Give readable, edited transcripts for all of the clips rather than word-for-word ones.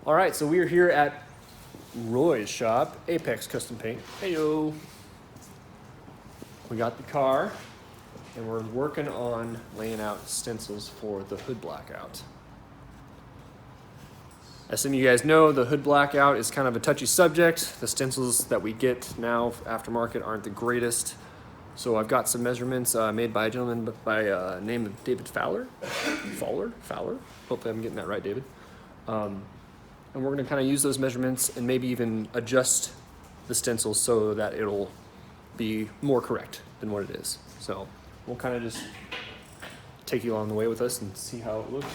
All right, so we are here at Roy's shop, Apex Custom Paint. Heyo. We got the car, and we're working on laying out stencils for the hood blackout. As some of you guys know, the hood blackout is kind of a touchy subject. The stencils that we get now aftermarket aren't the greatest. So I've got some measurements made by a gentleman by name of David Fowler. Hopefully I'm getting that right, David. And we're gonna kind of use those measurements and maybe even adjust the stencil so that it'll be more correct than what it is. So we'll kind of just take you along the way with us and see how it looks.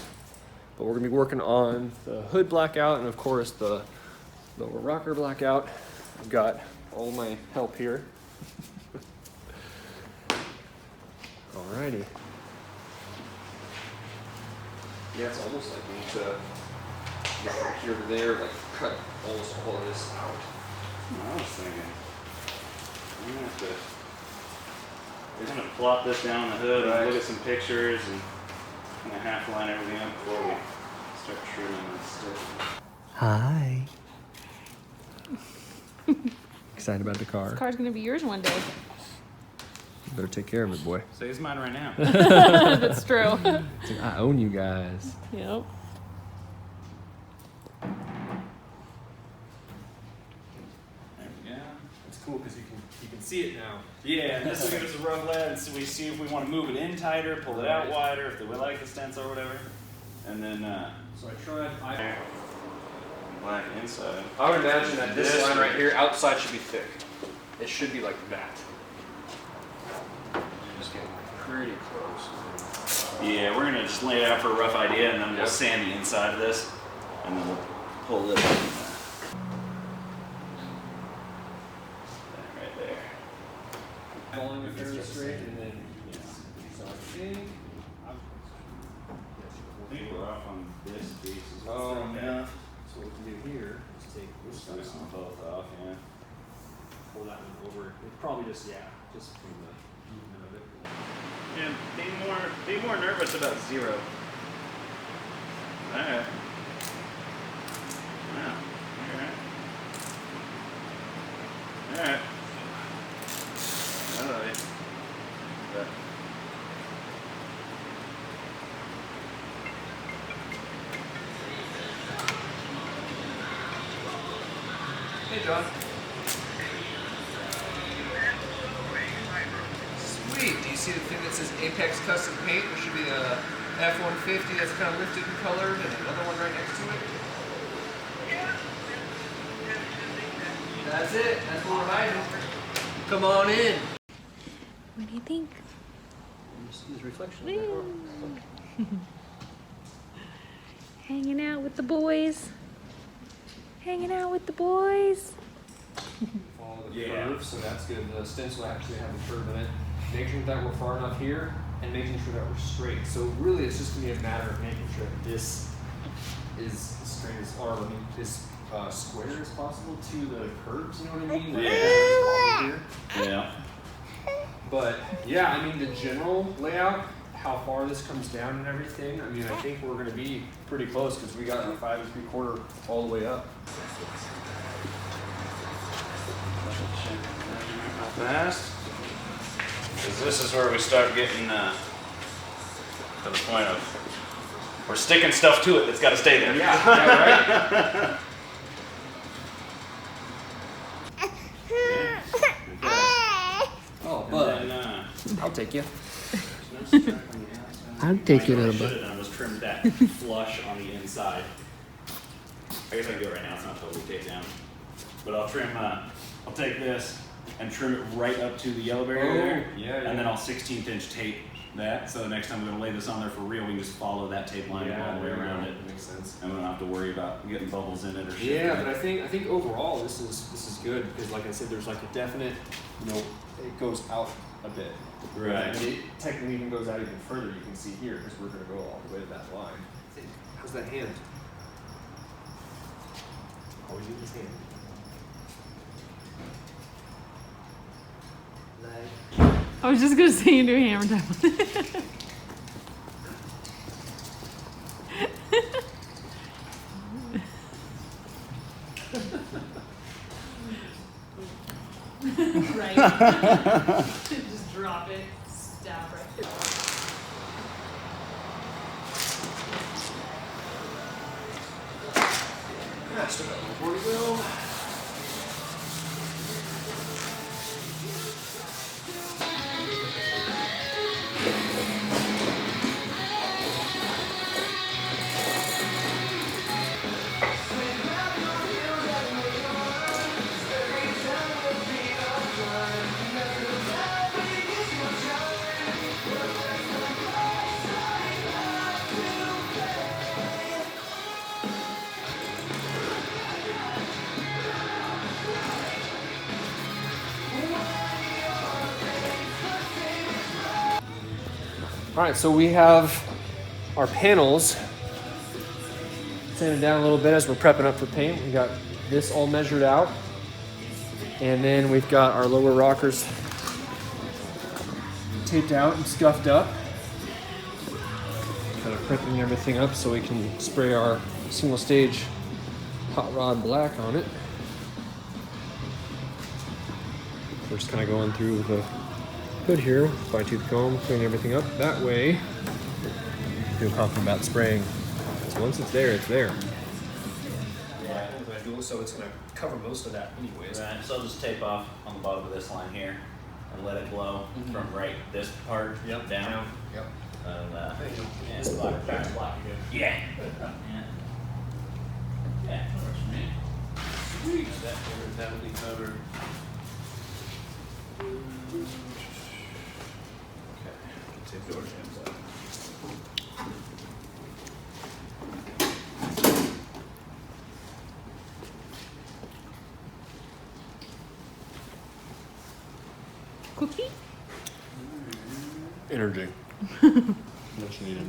But we're gonna be working on the hood blackout and of course the lower rocker blackout. I've got all my help here. Alrighty. Yeah, it's almost like we need to get from here to there, like cut almost all of this out. I was thinking, we're gonna plop this down the hood and look at some pictures and kind of half line everything up before we start trimming this stuff. Hi. Excited about the car? This car's gonna be yours one day. You better take care of it, boy. So he's mine right now. That's true. I own you guys. Yep. It's cool because you can see it now. Yeah, and this will give us a rough layout, and so we see if we want to move it in tighter, pull it out wider, if we like the stencil or whatever. And then, So I tried. black inside. I would imagine that this line right here, outside should be thick. It should be like that. Just getting pretty close. Yeah, we're gonna just lay it out for a rough idea, and then we'll sand the inside of this, and then we'll pull it up. Right there. Following it fairly straight, and then so I think We're off on this piece as well. So what we can do here is take this This side one off, both off, yeah. pull that one over. It's probably just from the movement of it. And be more nervous about zero. Alright. Wow. Alright. Alright. Alright. Hey, John. Sweet. Do you see the thing that says Apex Custom Paint? There should be a F-150 that's kind of lifted and colored, and another one right next to it. That's it. That's what we're hiding. Come on in. What do you think? His reflection. Hanging out with the boys. Hanging out with the boys. Follow the curve, so that's good. The stencil actually have a curve in it. Making sure that we're far enough here, and making sure that we're straight. So really, it's just gonna be a matter of making sure that this is as straight as, or as square as possible to the curves. You know what I mean? Yeah. But yeah, I mean the general layout, how far this comes down and everything. I mean, I think we're gonna be pretty close because we got a 5 3/4 all the way up. Fast. Because this is where we start getting to the point of we're sticking stuff to it that's got to stay there. Yeah, right. Oh, bud. I'll take you. I'll take you, little bud. I was trimmed that flush on the inside. I guess I can do it right now. It's not totally taped down, but I'll trim. I'll take this and trim it right up to the yellow barrier there. Yeah. And then I'll 16th inch tape that. So the next time we're gonna lay this on there for real, we can just follow that tape line all the way around it. Makes sense. And we don't have to worry about getting bubbles in it or shit. Yeah, but I think overall this is good because, like I said, there's like a definite, it goes out a bit. Right. And it technically even goes out even further. You can see here because we're gonna go all the way to that line. How's that hand? Always use his hand. I was just gonna say you do hammer time. Right. Just drop it, stab right there. Still got more to go. All right, so we have our panels sanded down a little bit as we're prepping up for paint. We got this all measured out. And then we've got our lower rockers taped out and scuffed up. Kind of prepping everything up so we can spray our single stage hot rod black on it. We're just kind of going through the hood here, fine tooth comb, clean everything up. That way, feel confident about spraying. So once it's there, it's there. Yeah. So it's going to cover most of that anyways. Right, so I'll just tape off on the bottom of this line here and let it glow from right this part down. Yep. And, yeah, This black, back to black again. yeah. Yeah, that works for me. Sweet. That'll be covered. Okay, take the door jams up. Cookie? Energy. Much needed.